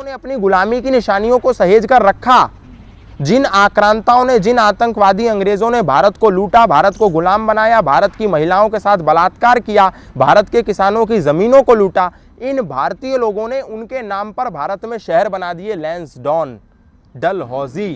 ने अपनी गुलामी की निशानियों को सहेज कर रखा। जिन आक्रांताओं ने, जिन आतंकवादी अंग्रेजों ने भारत को लूटा, भारत को गुलाम बनाया, भारत की महिलाओं के साथ बलात्कार किया, भारत के किसानों की जमीनों को लूटा, इन भारतीय लोगों ने उनके नाम पर भारत में शहर बना दिए, लैंसडौन, डलहौजी।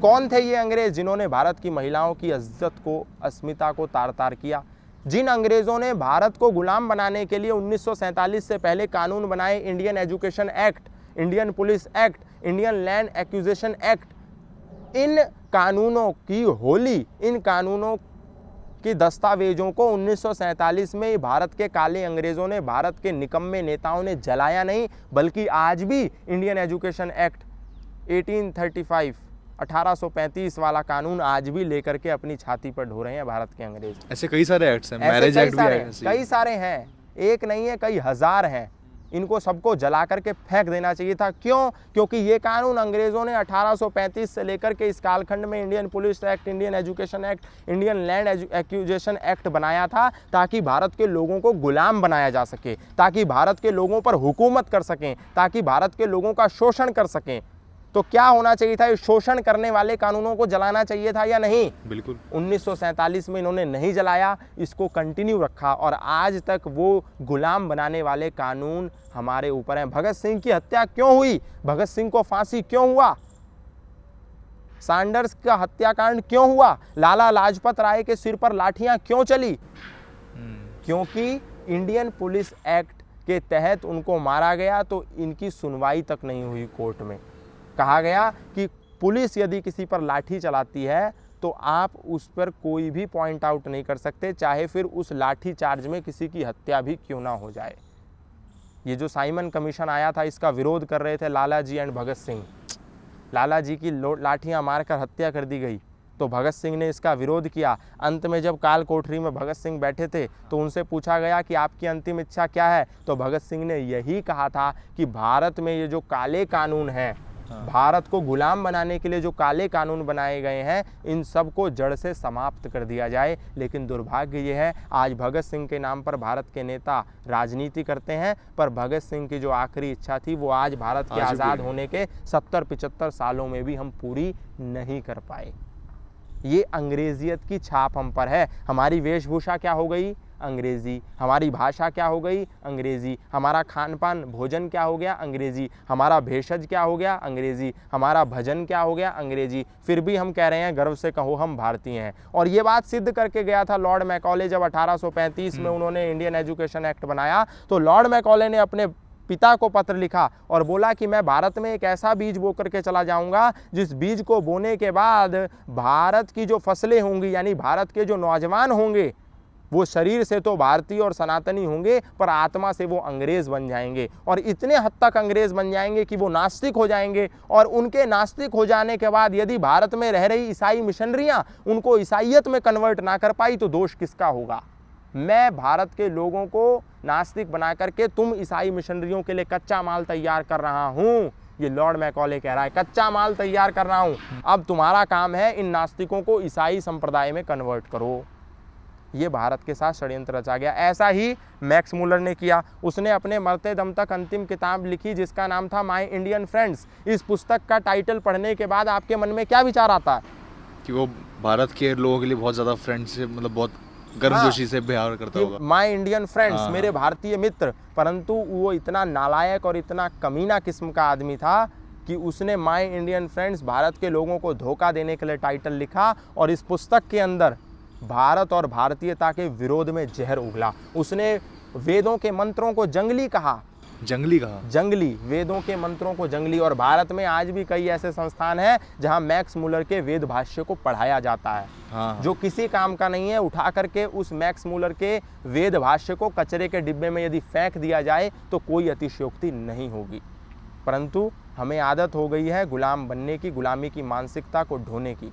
कौन थे ये अंग्रेज जिन्होंने भारत की महिलाओं की इज्जत को, अस्मिता को तार तार किया? जिन अंग्रेजों ने भारत को गुलाम बनाने के लिए 1947 से पहले कानून बनाए, Indian education act, Indian police act, Indian land acquisition act, इन कानूनों की होली, इन कानूनों की दस्तावेजों को 1947 में भारत के काले अंग्रेजों ने, भारत के निकम्मे नेताओं ने जलाया नहीं, बल्कि आज भी इंडियन एजुकेशन एक्ट 1835 1835 वाला कानून आज भी लेकर के अपनी छाती पर ढो रहे हैं भारत के अंग्रेज। ऐसे कई सारे एक्ट्स हैं, मैरिज एक्ट भी है, कई सारे हैं, एक नहीं है, कई हजार हैं। इनको सबको जला करके फेंक देना चाहिए था। क्यों? क्योंकि ये कानून अंग्रेजों ने 1835 से लेकर के इस कालखंड में Indian police act, Indian education act, Indian land acquisition act बनाया था, ताकि भारत के लोगों को गुलाम बनाया जा सके, ताकि भारत के लोगों पर हुकूमत कर सकें, ताकि भारत के लोगों का शोषण कर सकें। तो क्या होना चाहिए था? इस शोषण करने वाले कानूनों को जलाना चाहिए था या नहीं? बिल्कुल। 1947 में इन्होंने नहीं जलाया, इसको कंटिन्यू रखा और आज तक वो गुलाम बनाने वाले कानून हमारे ऊपर हैं। भगत सिंह की हत्या क्यों हुई? भगत सिंह को फांसी क्यों हुआ? सैंडर्स का हत्याकांड क्यों हुआ? लाला लाजपत राय के सिर पर लाठियां क्यों चली? क्योंकि इंडियन पुलिस एक्ट के तहत उनको मारा गया, तो इनकी सुनवाई तक नहीं हुई कोर्ट में। कहा गया कि पुलिस यदि किसी पर लाठी चलाती है तो आप उस पर कोई भी पॉइंट आउट नहीं कर सकते, चाहे फिर उस लाठी चार्ज में किसी की हत्या भी क्यों ना हो जाए। ये जो साइमन कमीशन आया था, इसका विरोध कर रहे थे लाला जी एंड भगत सिंह। लाला जी की लाठियां मारकर हत्या कर दी गई, तो भगत सिंह ने इसका विरोध किया। अंत में जब काल कोठरी में भगत सिंह बैठे थे तो उनसे पूछा गया कि आपकी अंतिम इच्छा क्या है, तो भगत सिंह ने यही कहा था कि भारत में ये जो काले कानून हैं, भारत को गुलाम बनाने के लिए जो काले कानून बनाए गए हैं, इन सब को जड़ से समाप्त कर दिया जाए। लेकिन दुर्भाग्य ये है, आज भगत सिंह के नाम पर भारत के नेता राजनीति करते हैं, पर भगत सिंह की जो आखिरी इच्छा थी वो आज भारत के आज़ाद होने के 70-75 सालों में भी हम पूरी नहीं कर पाए। ये अंग्रेजियत की छाप हम पर है। हमारी वेशभूषा क्या हो गई? अंग्रेज़ी। हमारी भाषा क्या हो गई? अंग्रेज़ी। हमारा खान पान भोजन क्या हो गया? अंग्रेज़ी। हमारा भेषज क्या हो गया? अंग्रेज़ी। हमारा भजन क्या हो गया? अंग्रेज़ी। फिर भी हम कह रहे हैं गर्व से कहो हम भारतीय हैं। और ये बात सिद्ध करके गया था लॉर्ड मैकॉले, जब 1835 में उन्होंने इंडियन एजुकेशन एक्ट बनाया, तो लॉर्ड मैकॉले ने अपने पिता को पत्र लिखा और बोला कि मैं भारत में एक ऐसा बीज बो करके चला जाऊंगा, जिस बीज को बोने के बाद भारत की जो फसलें होंगी, यानी भारत के जो नौजवान होंगे, वो शरीर से तो भारतीय और सनातनी होंगे, पर आत्मा से वो अंग्रेज बन जाएंगे। और इतने हद तक अंग्रेज बन जाएंगे कि वो नास्तिक हो जाएंगे। और उनके नास्तिक हो जाने के बाद यदि भारत में रह रही ईसाई मिशनरियां उनको ईसाइयत में कन्वर्ट ना कर पाई, तो दोष किसका होगा? मैं भारत के लोगों को नास्तिक बना करके तुम ईसाई मिशनरियों के लिए कच्चा माल तैयार कर रहा हूँ। ये लॉर्ड मैकॉले कह रहा है, कच्चा माल तैयार कर रहा हूँ। अब तुम्हारा काम है इन नास्तिकों को ईसाई संप्रदाय में कन्वर्ट करो। ये भारत के साथ षड्यंत्र रचा गया। ऐसा ही मैक्स मुलर ने किया। उसने अपने मरते दम तक अंतिम किताब लिखी जिसका नाम था माय इंडियन फ्रेंड्स। इस पुस्तक का टाइटल पढ़ने के बाद आपके मन में क्या विचार आता है? कि वो भारत के लोगों के लिए बहुत ज़्यादा फ्रेंडशिप, मतलब बहुत गर्मजोशी से व्यवहार करता होगा। माय इंडियन फ्रेंड्स, मेरे भारतीय मित्र। परंतु वो इतना नालायक और इतना कमीना किस्म का आदमी था कि उसने माय इंडियन फ्रेंड्स, भारत के लोगों को धोखा देने के लिए टाइटल लिखा, और इस पुस्तक के अंदर भारत और भारतीयता के विरोध में जहर उगला। उसने वेदों के मंत्रों को जंगली कहा। जंगली वेदों के मंत्रों को जंगली। और भारत में आज भी कई ऐसे संस्थान हैं जहां मैक्स मुलर के वेद भाष्य को पढ़ाया जाता है। जो किसी काम का नहीं है। उठा करके उस मैक्स मुलर के वेद भाष्य को कचरे के डिब्बे में यदि फेंक दिया जाए तो कोई अतिशयोक्ति नहीं होगी। परंतु हमें आदत हो गई है गुलाम बनने की, गुलामी की मानसिकता को ढोने की।